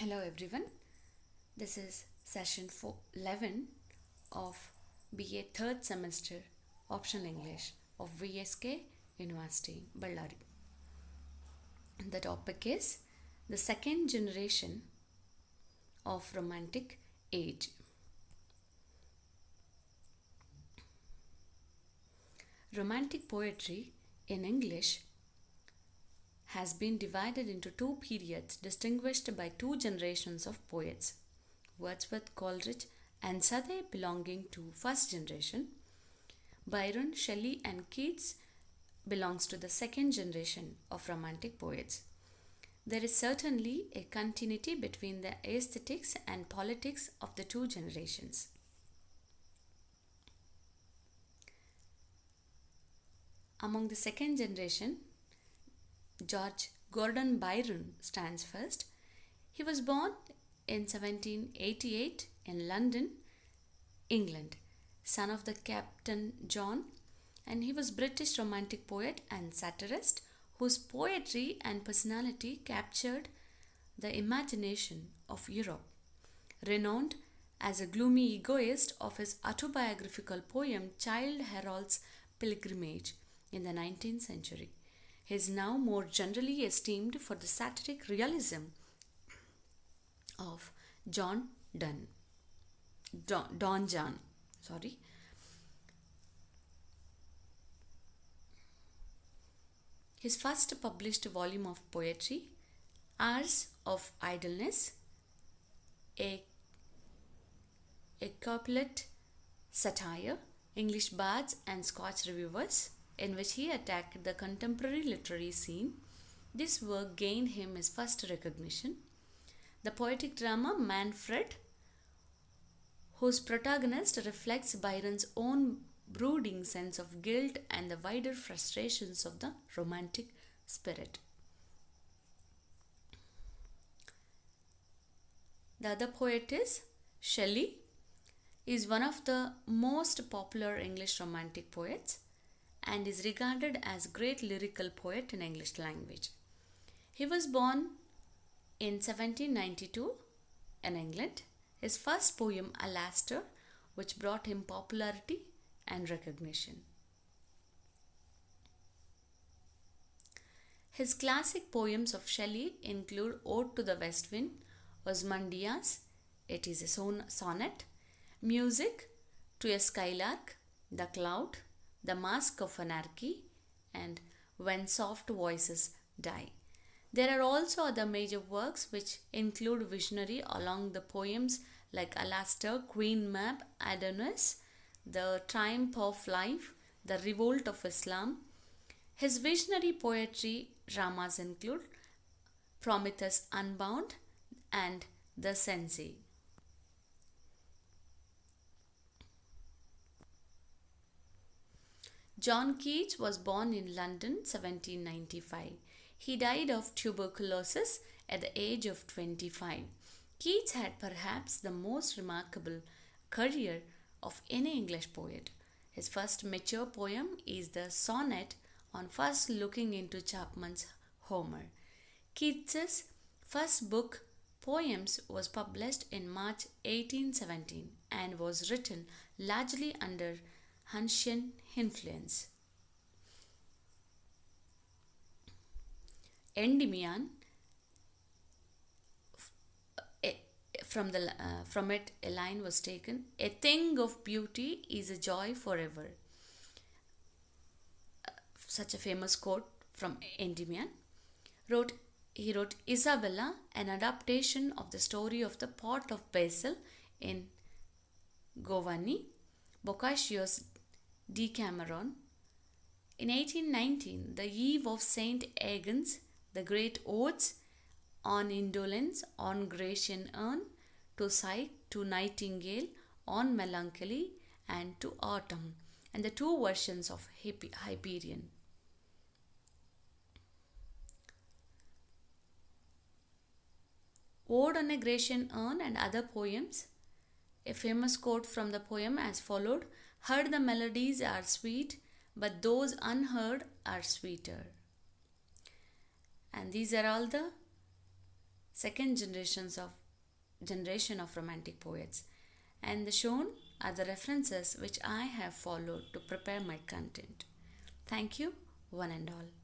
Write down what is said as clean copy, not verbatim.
Hello everyone. This is session 11 of BA third semester optional English of VSK University, Ballari. The topic is the second generation of romantic age. Romantic poetry in English has been divided into two periods distinguished by two generations of poets, Wordsworth, Coleridge and Southey belonging to first generation, Byron, Shelley and Keats belongs to the second generation of romantic poets. There is certainly a continuity between the aesthetics and politics of the two generations. Among the second generation, George Gordon Byron stands first. He was born in 1788 in London, England, son of the Captain John, and he was British romantic poet and satirist whose poetry and personality captured the imagination of Europe. Renowned as a gloomy egoist of his autobiographical poem Childe Harold's Pilgrimage in the 19th century. He is now more generally esteemed for the satiric realism of Don John. His first published volume of poetry, Hours of Idleness, a couplet satire, English bards and Scotch reviewers, in which he attacked the contemporary literary scene. This work gained him his first recognition. The poetic drama Manfred, whose protagonist reflects Byron's own brooding sense of guilt and the wider frustrations of the romantic spirit. The other poet is Shelley, is one of the most popular English romantic poets and is regarded as great lyrical poet in English language. He was born in 1792 in England. His first poem, Alastor, which brought him popularity and recognition. His classic poems of Shelley include Ode to the West Wind, Osmundias, it is a sonnet, Music to a Skylark, The Cloud, The Mask of Anarchy, and When Soft Voices Die. There are also other major works which include visionary along the poems like Alastor, Queen Mab, Adonis, The Triumph of Life, The Revolt of Islam. His visionary poetry dramas include Prometheus Unbound and The Cenci. John Keats was born in London 1795. He died of tuberculosis at the age of 25. Keats had perhaps the most remarkable career of any English poet. His first mature poem is the sonnet on first looking into Chapman's Homer. Keats's first book, Poems, was published in March 1817 and was written largely under Huntian influence. Endymion, from it a line was taken, a thing of beauty is a joy forever. Such a famous quote from Endymion. He wrote Isabella, an adaptation of the story of the pot of basil in Giovanni Boccaccio's Decameron. In 1819, The Eve of St. Agnes, the great odes on indolence, on Grecian urn, to Psyche, to Nightingale, on melancholy, and to autumn, and the two versions of Hyperion. Ode on a Grecian urn and other poems. A famous quote from the poem as followed: Heard the melodies are sweet, but those unheard are sweeter. And these are all the second generation of romantic poets, and the shown are the references which I have followed to prepare my content. Thank you, one and all.